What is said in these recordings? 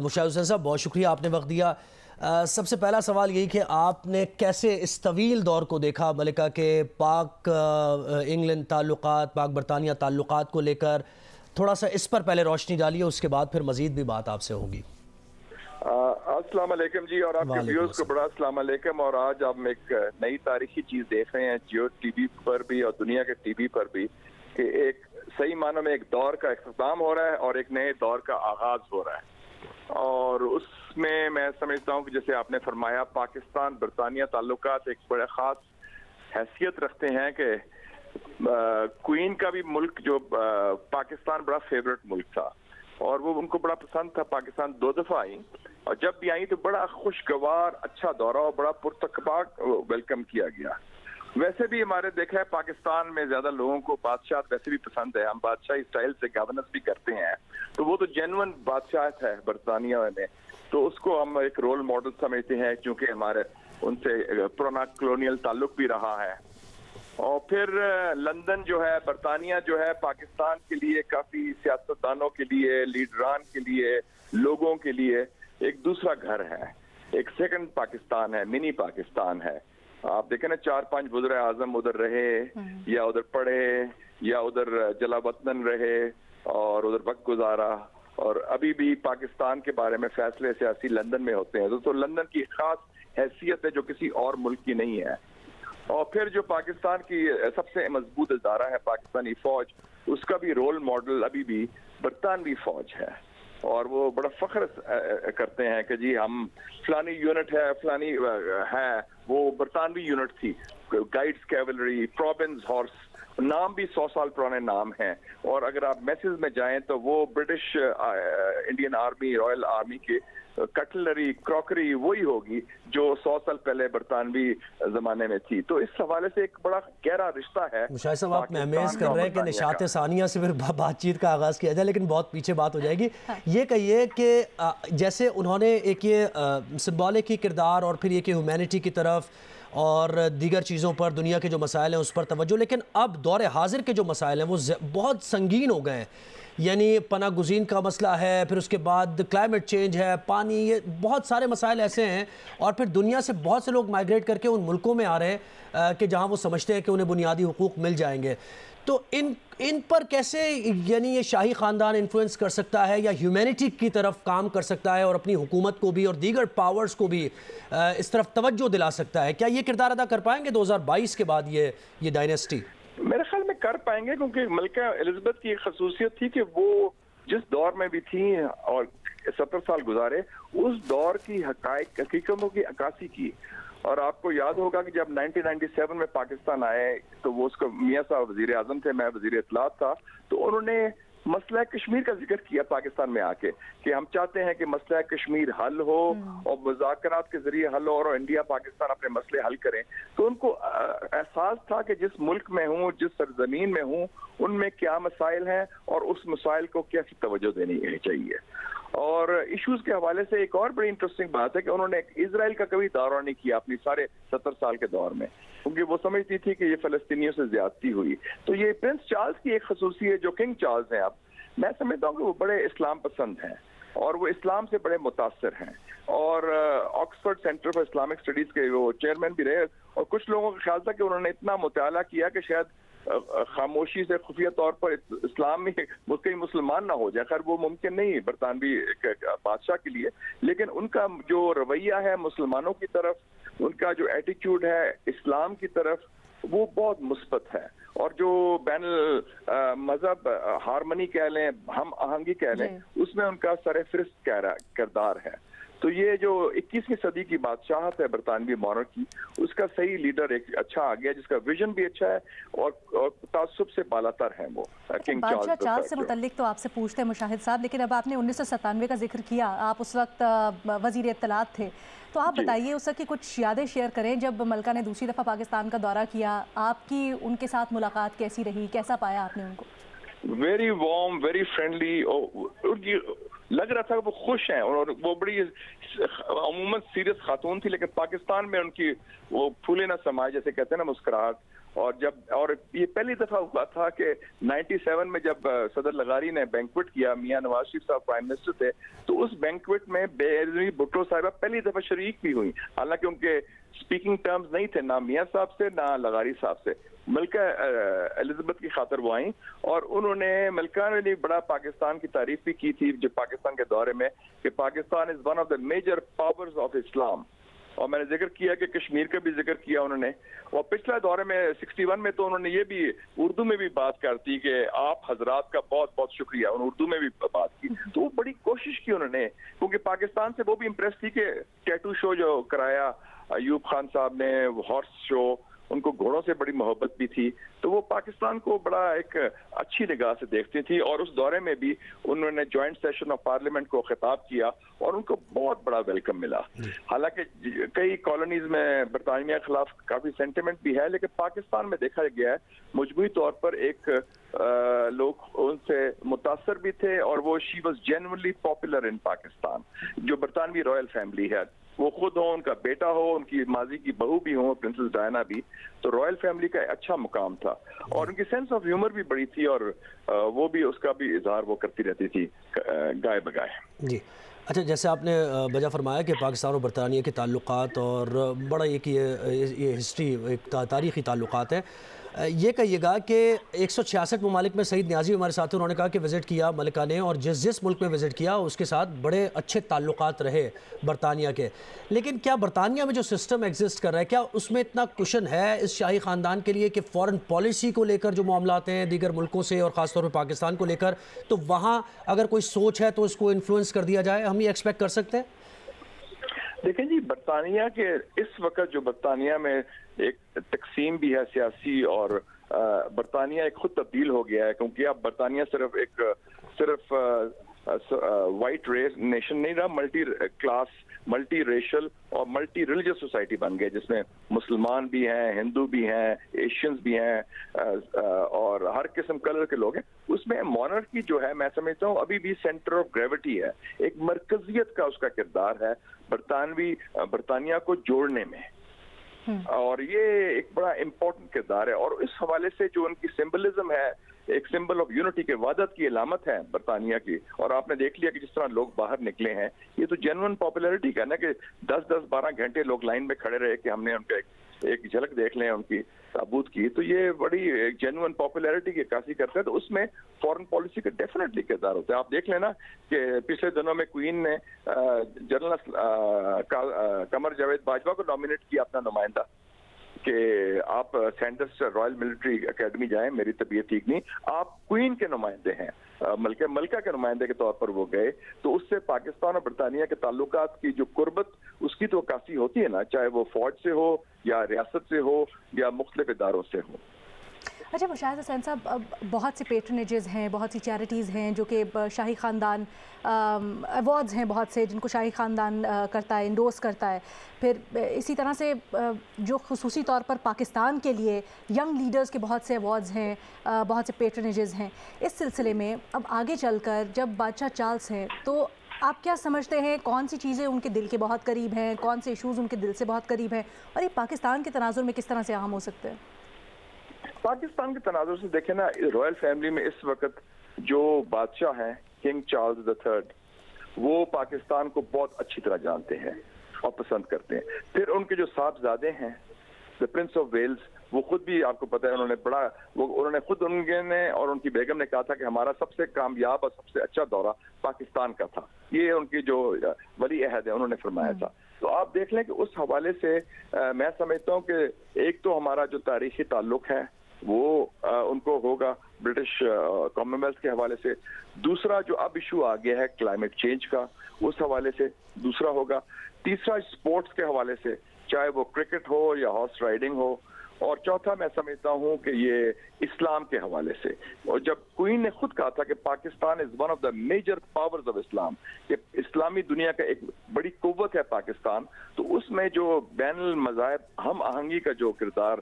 مشاہد حسین صاحب بہت شکریہ آپ نے وقت دیا۔ سب سے پہلا سوال یہی کہ آپ نے کیسے اس طویل دور کو دیکھا ملکہ کے پاک انگلینڈ تعلقات، پاک برطانیہ تعلقات کو لے کر؟ تھوڑا سا اس پر پہلے روشنی ڈالیے، اس کے بعد پھر مزید بھی بات آپ سے ہوگی۔ السلام علیکم جی، اور آپ کے ویورز کو بڑا السلام علیکم۔ اور آج ہم ایک نئی تاریخی چیز دیکھ رہے ہیں جیو ٹی وی پر بھی اور دنیا کے ٹی وی پر بھی، کہ ایک صحیح معنوں میں ایک دور کا اختتام ہو رہا ہے اور ایک نئے دور کا آغاز ہو رہا ہے۔ اور اس میں سمجھتا ہوں کہ جیسے آپ نے فرمایا، پاکستان برطانیہ تعلقات ایک بڑے خاص حیثیت رکھتے ہیں کہ کوئین کا بھی ملک جو پاکستان بڑا فیورٹ ملک تھا اور وہ ان کو بڑا پسند تھا۔ پاکستان 2 دفعہ آئی اور جب بھی آئی تو بڑا خوشگوار اچھا دورہ اور بڑا پرتقباق ویلکم کیا گیا۔ ویسے بھی ہمارے دیکھا ہے پاکستان میں زیادہ لوگوں کو بادشاہت ویسے بھی پسند ہے، ہم بادشاہی اسٹائل سے گورننس بھی کرتے ہیں، تو وہ تو جینون بادشاہت ہے برطانیہ میں، تو اس کو ہم ایک رول ماڈل سمجھتے ہیں چونکہ ہمارے ان سے پرانا کلونیل تعلق بھی رہا ہے۔ اور پھر لندن جو ہے، برطانیہ جو ہے پاکستان کے لیے کافی سیاستدانوں کے لیے، لیڈران کے لیے، لوگوں کے لیے ایک دوسرا گھر ہے، ایک سیکنڈ پاکستان ہے، منی پاکستان ہے۔ آپ دیکھیں نا 4-5 وزراء اعظم ادھر رہے یا ادھر پڑھے یا ادھر جلا وطن رہے اور ادھر وقت گزارا، اور ابھی بھی پاکستان کے بارے میں فیصلے سیاسی لندن میں ہوتے ہیں، تو لندن کی خاص حیثیت ہے جو کسی اور ملک کی نہیں ہے۔ اور پھر جو پاکستان کی سب سے مضبوط ادارہ ہے پاکستانی فوج، اس کا بھی رول ماڈل ابھی بھی برطانوی فوج ہے، اور وہ بڑا فخر کرتے ہیں کہ جی ہم فلانی یونٹ ہے، فلانی ہے، وہ برطانوی یونٹ تھی، گائیڈز کیولری، پروونس ہارس، نام بھی 100 سال پرانے نام ہیں۔ اور اگر آپ میسز میں جائیں تو وہ British Indian army, Royal army کے کٹلری، کراکری وہی ہوگی جو 100 سال پہلے برطانوی زمانے میں تھی۔ تو اس حوالے سے ایک بڑا گہرا رشتہ ہے۔ مشاہد صاحب آپ محمیز کر رہے ہیں کہ نشاط ثانیہ سے پھر بات چیت کا آغاز کیا جائے، لیکن بہت پیچھے بات ہو جائے گی۔ یہ کہیے کہ جیسے انہوں نے ایک یہ سمبولک کی کردار اور پھر یہ کہ ہیومینٹی کی طرف اور دیگر چیزوں پر، دنیا کے جو مسائل ہیں اس پر توجہ، لیکن اب دور حاضر کے جو مسائل ہیں وہ بہت سنگین ہو گئے ہیں، یعنی پناہ گزین کا مسئلہ ہے، پھر اس کے بعد کلائمیٹ چینج ہے، پانی، یہ بہت سارے مسائل ایسے ہیں، اور پھر دنیا سے بہت سے لوگ مائیگریٹ کر کے ان ملکوں میں آ رہے ہیں کہ جہاں وہ سمجھتے ہیں کہ انہیں بنیادی حقوق مل جائیں گے۔ تو ان پر کیسے یعنی یہ شاہی خاندان انفلوئنس کر سکتا ہے یا ہیومینٹی کی طرف کام کر سکتا ہے اور اپنی حکومت کو بھی اور دیگر پاورز کو بھی اس طرف توجہ دلا سکتا ہے؟ کیا یہ کردار ادا کر پائیں گے 2022 کے بعد یہ ڈائنیسٹی؟ میرے خیال میں کر پائیں گے، کیونکہ ملکہ الزبتھ کی ایک خصوصیت تھی کہ وہ جس دور میں بھی تھی اور 70 سال گزارے، اس دور کی حقیقتوں کی عکاسی کی۔ اور آپ کو یاد ہوگا کہ جب 1997 میں پاکستان آئے تو وہ اس کو میاں صاحب وزیر اعظم تھے، میں وزیر اطلاعات تھا، تو انہوں نے مسئلہ کشمیر کا ذکر کیا پاکستان میں آ کے کہ ہم چاہتے ہیں کہ مسئلہ کشمیر حل ہو اور مذاکرات کے ذریعے حل ہو اور انڈیا پاکستان اپنے مسئلے حل کریں۔ تو ان کو احساس تھا کہ جس ملک میں ہوں، جس سرزمین میں ہوں، ان میں کیا مسائل ہیں اور اس مسائل کو کیسی توجہ دینی چاہیے۔ اور ایشوز کے حوالے سے ایک اور بڑی انٹرسٹنگ بات ہے کہ انہوں نے اسرائیل کا کبھی دورہ نہیں کیا اپنی سارے 70 سال کے دور میں، کیونکہ وہ سمجھتی تھی کہ یہ فلسطینیوں سے زیادتی ہوئی۔ تو یہ پرنس چارلز کی ایک خصوصیت جو کنگ چارلز ہیں، اب میں سمجھتا ہوں کہ وہ بڑے اسلام پسند ہیں اور وہ اسلام سے بڑے متاثر ہیں، اور Oxford centre for Islamic studies کے وہ چیئرمین بھی رہے، اور کچھ لوگوں کا خیال تھا کہ انہوں نے اتنا مطالعہ کیا کہ شاید خاموشی سے خفیہ طور پر اسلام میں کئی مسلمان نہ ہو جائے۔ خیر وہ ممکن نہیں برطانوی بادشاہ کے لیے، لیکن ان کا جو رویہ ہے مسلمانوں کی طرف، ان کا جو ایٹیچیوڈ ہے اسلام کی طرف، وہ بہت مثبت ہے۔ اور جو بین مذہب ہارمنی کہہ لیں، ہم آہنگی کہہ لیں، اس میں ان کا سر فہرست کردار ہے۔ تو یہ جو 21ویں صدی کی بادشاہت ہے برطانوی مونارکی، اس کا صحیح لیڈر ایک اچھا آ گیا جس کا ویژن بھی اچھا ہے اور تعصب سے بالا تر ہیں وہ کنگ بادشاہ چارلز سے متعلق تو آپ سے پوچھتے ہیں مشاہد صاحب، لیکن اب آپ نے 1997 کا ذکر کیا، آپ اس وقت وزیر اطلاعات تھے، تو آپ بتائیے اس وقت کی کچھ یادیں شیئر کریں جب ملکہ نے دوسری دفعہ پاکستان کا دورہ کیا، آپ کی ان کے ساتھ ملاقات کیسی رہی، کیسا پایا آپ نے ان کو؟ ویری وارم، ویری فرینڈلی، لگ رہا تھا کہ وہ خوش ہیں، اور وہ بڑی عموماً سیریس خاتون تھی، لیکن پاکستان میں ان کی وہ پھولے نہ سمائے جیسے کہتے ہیں نا مسکراہٹ، اور یہ پہلی دفعہ ہوا تھا کہ 97 میں جب صدر لغاری نے بینکوٹ کیا، میاں نواز شریف صاحب پرائم منسٹر تھے، تو اس بینکوٹ میں بے نظیر بھٹو صاحبہ پہلی دفعہ شریک بھی ہوئی، حالانکہ ان کے سپیکنگ ٹرمز نہیں تھے نہ میاں صاحب سے نہ لغاری صاحب سے. ملکہ الزبتھ کی خاطر وہ آئیں، اور انہوں نے ملکہ نے بڑا پاکستان کی تعریف بھی کی تھی جو پاکستان کے دورے میں، کہ Pakistan is one of the major powers of Islam. اور میں نے ذکر کیا کہ کشمیر کا بھی ذکر کیا انہوں نے. اور پچھلے دورے میں 61 میں تو انہوں نے یہ بھی اردو میں بھی بات کرتی کہ آپ حضرات کا بہت بہت شکریہ، انہوں نے اردو میں بھی بات کی. تو وہ بڑی کوشش کی انہوں نے، کیونکہ پاکستان سے وہ بھی امپریس تھی کہ ٹیٹو شو جو کرایا ایوب خان صاحب نے، ہارس شو، ان کو گھوڑوں سے بڑی محبت بھی تھی، تو وہ پاکستان کو بڑا ایک اچھی نگاہ سے دیکھتی تھی. اور اس دورے میں بھی انہوں نے جوائنٹ سیشن آف پارلیمنٹ کو خطاب کیا اور ان کو بہت بڑا ویلکم ملا. حالانکہ کئی کالونیز میں برطانیہ کے خلاف کافی سینٹیمنٹ بھی ہے، لیکن پاکستان میں دیکھا گیا ہے مجموعی طور پر ایک لوگ ان سے متاثر بھی تھے، اور وہ she was genuinely popular in Pakistan. جو برطانوی رائل فیملی ہے، وہ خود ہو، ان کا بیٹا ہو، ان کی ماضی کی بہو بھی ہو پرنسس ڈائنا بھی، تو رائل فیملی کا اچھا مقام تھا. اور ان کی سینس آف ہیومر بھی بڑی تھی، اور وہ بھی اس کا بھی اظہار وہ کرتی رہتی تھی گائے بگائے. جی اچھا، جیسے آپ نے بجا فرمایا کہ پاکستان اور برطانیہ کے تعلقات اور بڑا یہ ہسٹری ایک تاریخی تعلقات ہے، یہ کہیے گا کہ 166 ممالک میں سعید نیازی ہمارے ساتھ، انہوں نے کہا کہ وزٹ کیا ملکہ نے، اور جس ملک میں وزٹ کیا اس کے ساتھ بڑے اچھے تعلقات رہے برطانیہ کے. لیکن کیا برطانیہ میں جو سسٹم ایگزسٹ کر رہا ہے، کیا اس میں اتنا کشن ہے اس شاہی خاندان کے لیے کہ فورن پالیسی کو لے کر جو معاملات ہیں دیگر ملکوں سے اور خاص طور پہ پاکستان کو لے کر، تو وہاں اگر کوئی سوچ ہے تو اس کو انفلوئنس کر دیا جائے؟ ہم یہ ایکسپیکٹ کر سکتے ہیں؟ دیکھیں جی، برطانیہ کے اس وقت جو برطانیہ میں ایک تقسیم بھی ہے سیاسی، اور برطانیہ ایک خود تبدیل ہو گیا ہے، کیونکہ اب برطانیہ صرف وائٹ ریس نیشن نہیں رہا، ملٹی کلاس، ملٹی ریشل اور ملٹی ریلیجس سوسائٹی بن گئے، جس میں مسلمان بھی ہیں، ہندو بھی ہیں، ایشینز بھی ہیں، اور ہر قسم کلر کے لوگ ہیں. اس میں مونارکی جو ہے، میں سمجھتا ہوں ابھی بھی سینٹر آف گریوٹی ہے، ایک مرکزیت کا اس کا کردار ہے برطانیہ کو جوڑنے میں، اور یہ ایک بڑا امپورٹنٹ کردار ہے. اور اس حوالے سے جو ان کی سمبلزم ہے، ایک سمبل آف یونٹی کے وحدت کی علامت ہے برطانیہ کی. اور آپ نے دیکھ لیا کہ جس طرح لوگ باہر نکلے ہیں، یہ تو جینوئن پاپولیرٹی کا نا، کہ 10-12 گھنٹے لوگ لائن میں کھڑے رہے کہ ہم نے ان کا ایک جھلک دیکھ لیں ان کی تابوت کی. تو یہ بڑی جینوئن پاپولیرٹی کی عکاسی کرتا ہے. تو اس میں فورن پالیسی کا ڈیفینیٹلی کردار ہوتا ہے. آپ دیکھ لینا کہ پچھلے دنوں میں کوئین نے جنرل قمر جاوید باجوہ کو نامینیٹ کیا اپنا نمائندہ، کہ آپ سینڈرس رائل ملٹری اکیڈمی جائیں، میری طبیعت ٹھیک نہیں، آپ کوئین کے نمائندے ہیں، ملکہ کے نمائندے کے طور پر وہ گئے. تو اس سے پاکستان اور برطانیہ کے تعلقات کی جو قربت، اس کی تو عکاسی ہوتی ہے نا، چاہے وہ فوج سے ہو یا ریاست سے ہو یا مختلف اداروں سے ہو. اچھا مشاہد حسین صاحب، بہت سے پیٹرنیجز ہیں، بہت سی چیریٹیز ہیں جو کہ شاہی خاندان، ایوارڈز ہیں بہت سے جن کو شاہی خاندان کرتا ہے، انڈورس کرتا ہے. پھر اسی طرح سے جو خصوصی طور پر پاکستان کے لیے ینگ لیڈرز کے بہت سے ایوارڈز ہیں، بہت سے پیٹرنیجز ہیں. اس سلسلے میں اب آگے چل کر جب بادشاہ چارلس ہیں، تو آپ کیا سمجھتے ہیں کون سی چیزیں ان کے دل کے بہت قریب ہیں، کون سے ایشوز ان کے دل سے بہت قریب ہیں، اور یہ پاکستان کے تناظر میں کس طرح سے عام ہو سکتے ہیں؟ پاکستان کے تناظر سے دیکھیں نا، رائل فیملی میں اس وقت جو بادشاہ ہیں کنگ چارلز III، وہ پاکستان کو بہت اچھی طرح جانتے ہیں اور پسند کرتے ہیں. پھر ان کے جو صاحبزادے ہیں، دا پرنس آف ویلز، وہ خود بھی آپ کو پتہ ہے انہوں نے خود اور ان کی بیگم نے کہا تھا کہ ہمارا سب سے کامیاب اور سب سے اچھا دورہ پاکستان کا تھا. یہ ان کی جو ولی عہد ہے انہوں نے فرمایا تھا. تو آپ دیکھ لیں کہ اس حوالے سے میں سمجھتا ہوں کہ ایک تو ہمارا جو تاریخی تعلق ہے وہ ان کو ہوگا برٹش کامن ویلتھ کے حوالے سے. دوسرا جو اب ایشو آ گیا ہے کلائمیٹ چینج کا، اس حوالے سے دوسرا ہوگا. تیسرا اسپورٹس کے حوالے سے، چاہے وہ کرکٹ ہو یا ہارس رائڈنگ ہو. اور چوتھا میں سمجھتا ہوں کہ یہ اسلام کے حوالے سے. اور جب کوئین نے خود کہا تھا کہ Pakistan is one of the major powers of Islam, کہ اسلامی دنیا کا ایک بڑی قوت ہے پاکستان، تو اس میں جو بین المذاہب ہم آہنگی کا جو کردار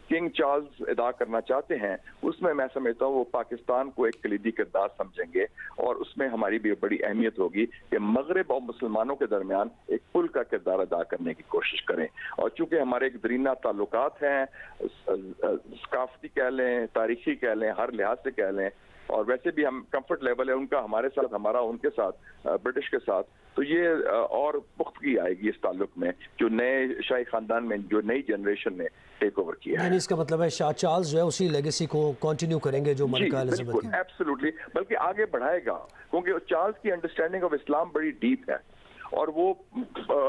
کنگ چارلز ادا کرنا چاہتے ہیں اس میں میں سمجھتا ہوں وہ پاکستان کو ایک کلیدی کردار سمجھیں گے اور اس میں ہماری بھی بڑی اہمیت ہوگی کہ مغرب اور مسلمانوں کے درمیان ایک پل کا کردار ادا کرنے کی کوشش کریں. اور چونکہ ہمارے ایک درینہ تعلقات ہیں, ثقافتی کہہ لیں, تاریخی کہہ لیں, ہر لحاظ سے کہہ لیں, اور ویسے بھی ہم کمفرٹ لیول ہے ان کا ہمارے ساتھ, ہمارا ان کے ساتھ, برٹش کے ساتھ, تو یہ اور پختگی آئے گی اس تعلق میں جو نئے شاہی خاندان میں جو نئی جنریشن نے ٹیک اوور کیا ہے. یعنی اس کا مطلب ہے شاہ چارلز جو ہے اسی لیگیسی کو کنٹینیو کریں گے جو ملکہ الزبتھ کی. ایبسلیوٹلی, بلکہ آگے بڑھائے گا, کیونکہ چارلز کی انڈرسٹینڈنگ آف اسلام بڑی ڈیپ ہے اور وہ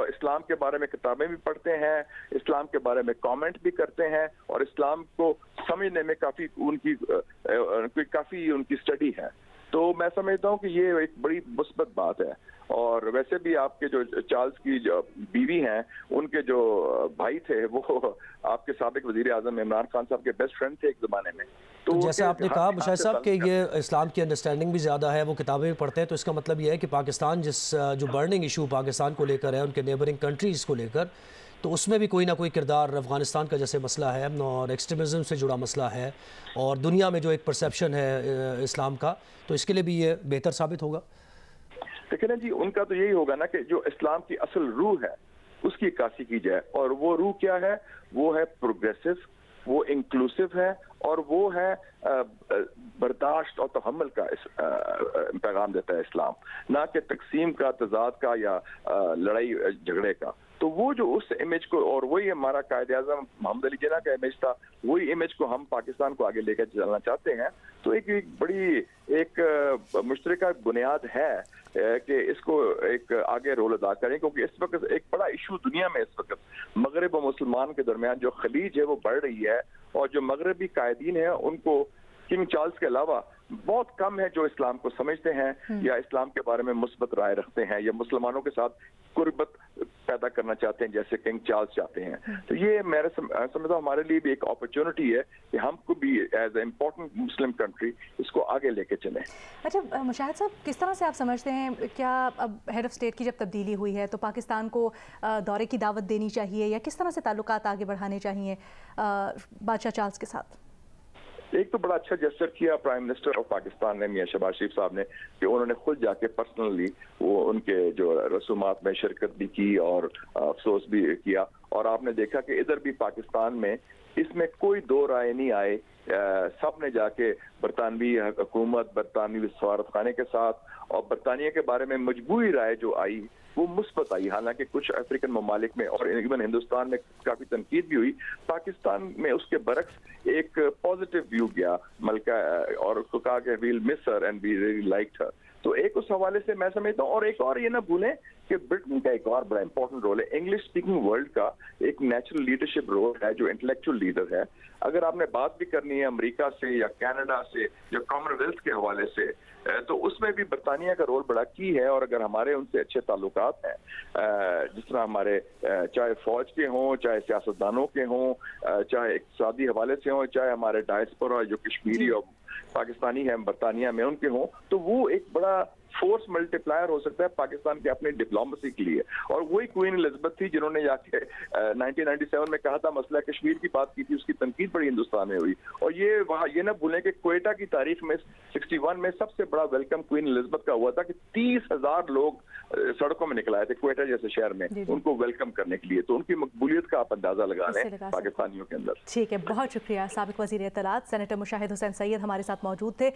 اسلام کے بارے میں کتابیں بھی پڑھتے ہیں, اسلام کے بارے میں کامنٹ بھی کرتے ہیں, اور اسلام کو سمجھنے میں کافی ان کی سٹڈی ہے. تو میں سمجھتا ہوں کہ یہ ایک بڑی مثبت بات ہے. اور ویسے بھی آپ کے جو چارلز کی جو بیوی ہیں ان کے جو بھائی تھے وہ آپ کے سابق وزیر اعظم عمران خان صاحب کے بیسٹ فرینڈ تھے ایک زمانے میں. تو جیسے آپ نے کہا مشاہد صاحب کہ یہ اسلام کی انڈرسٹینڈنگ بھی زیادہ ہے, وہ کتابیں بھی پڑھتے ہیں, تو اس کا مطلب یہ ہے کہ پاکستان جو برننگ ایشو پاکستان کو لے کر ہے, ان کے نیبرنگ کنٹریز کو لے کر, تو اس میں بھی کوئی نہ کوئی کردار افغانستان کا جیسے مسئلہ ہے اور ایکسٹریمزم سے جڑا مسئلہ ہے, اور دنیا میں جو ایک پرسیپشن ہے اسلام کا, تو اس کے لیے بھی یہ بہتر ثابت ہوگا. دیکھیں نا جی, ان کا تو یہی ہوگا نا کہ جو اسلام کی اصل روح ہے اس کی عکاسی کی جائے, اور وہ روح کیا ہے؟ وہ ہے پروگریسو, وہ انکلوسیو ہے, اور وہ ہے برداشت اور تحمل کا پیغام دیتا ہے اسلام, نہ کہ تقسیم کا, تضاد کا, یا لڑائی جھگڑے کا. تو وہ جو اس امیج کو, اور وہی ہمارا قائد اعظم محمد علی جناح کا امیج تھا, وہی امیج کو ہم پاکستان کو آگے لے کر چلنا چاہتے ہیں. تو ایک بڑی ایک مشترکہ بنیاد ہے کہ اس کو ایک آگے رول ادا کریں, کیونکہ اس وقت ایک بڑا ایشو دنیا میں اس وقت مغرب و مسلمان کے درمیان جو خلیج ہے وہ بڑھ رہی ہے, اور جو مغربی قائدین ہیں ان کو کنگ چارلز کے علاوہ بہت کم ہے جو اسلام کو سمجھتا ہیں یا اسلام کے بارے میں مثبت رائے رکھتے ہیں یا مسلمانوں کے ساتھ قربت پیدا کرنا چاہتے ہیں جیسے کنگ چارلز چاہتے ہیں. تو یہ میرے سمجھتا ہوں ہمارے لیے بھی ایک اپرچونٹی ہے کہ ہم کو بھی as a important Muslim country اس کو آگے لے کے چلیں. اچھا مشاہد صاحب, کس طرح سے آپ سمجھتے ہیں, کیا اب ہیڈ آف اسٹیٹ کی جب تبدیلی ہوئی ہے تو پاکستان کو دورے کی دعوت دینی چاہیے, یا کس طرح سے تعلقات آگے بڑھانے چاہیے بادشاہ چارلز کے ساتھ؟ ایک تو بڑا اچھا جسچر کیا پرائم منسٹر آف پاکستان نے, میاں شہباز شریف صاحب نے, کہ انہوں نے خود جا کے پرسنلی وہ ان کے جو رسومات میں شرکت بھی کی اور افسوس بھی کیا. اور آپ نے دیکھا کہ ادھر بھی پاکستان میں اس میں کوئی دو رائے نہیں آئے, سب نے جا کے برطانوی حکومت, برطانوی سفارت خانے کے ساتھ, اور برطانیہ کے بارے میں مجموعی رائے جو آئی وہ مثبت آئی. حالانکہ کچھ افریقن ممالک میں اور ایون ہندوستان میں کافی تنقید بھی ہوئی, پاکستان میں اس کے برعکس ایک پازیٹیو ویو گیا ملکہ, اور اس کو کہا کہ we'll miss her and we really liked her. تو ایک اس حوالے سے میں سمجھتا ہوں, اور ایک اور یہ نہ بھولیں کہ برٹن کا ایک اور بڑا امپورٹنٹ رول ہے, انگلش اسپیکنگ ورلڈ کا ایک نیچرل لیڈرشپ رول ہے, جو انٹلیکچوئل لیڈر ہے. اگر آپ نے بات بھی کرنی ہے امریکہ سے یا کینیڈا سے یا کامن ویلتھ کے حوالے سے, تو اس میں بھی برطانیہ کا رول بڑا کی ہے. اور اگر ہمارے ان سے اچھے تعلقات ہیں, جس طرح ہمارے چاہے فوج کے ہوں, چاہے سیاستدانوں کے ہوں, چاہے اقتصادی حوالے سے ہوں, چاہے ہمارے ڈائسپورا جو کشمیری اور پاکستانی ہیں برطانیہ میں ان کے ہوں, تو وہ ایک بڑا فورس ملٹی پلائر ہو سکتا ہے پاکستان کے اپنی ڈپلومسی کے لیے. اور وہی کوئین الزبتھ تھی جنہوں نے جا کے 1997 میں کہا تھا مسئلہ کشمیر کی بات کی تھی, اس کی تنقید بڑی ہندوستان میں ہوئی. اور یہ وہاں یہ نہ بھولیں کہ کوئٹہ کی تاریخ میں 61 میں سب سے بڑا ویلکم کوئین الزبتھ کا ہوا تھا کہ 30,000 لوگ سڑکوں میں نکل آئے تھے کوئٹہ جیسے شہر میں ان کو ویلکم کرنے کے لیے. تو ان کی مقبولیت کا آپ اندازہ لگا لیں پاکستانیوں کے اندر. ٹھیک ہے, بہت شکریہ. سابق وزیر اطلاعات سینیٹر مشاہد حسین سید ہمارے ساتھ موجود تھے.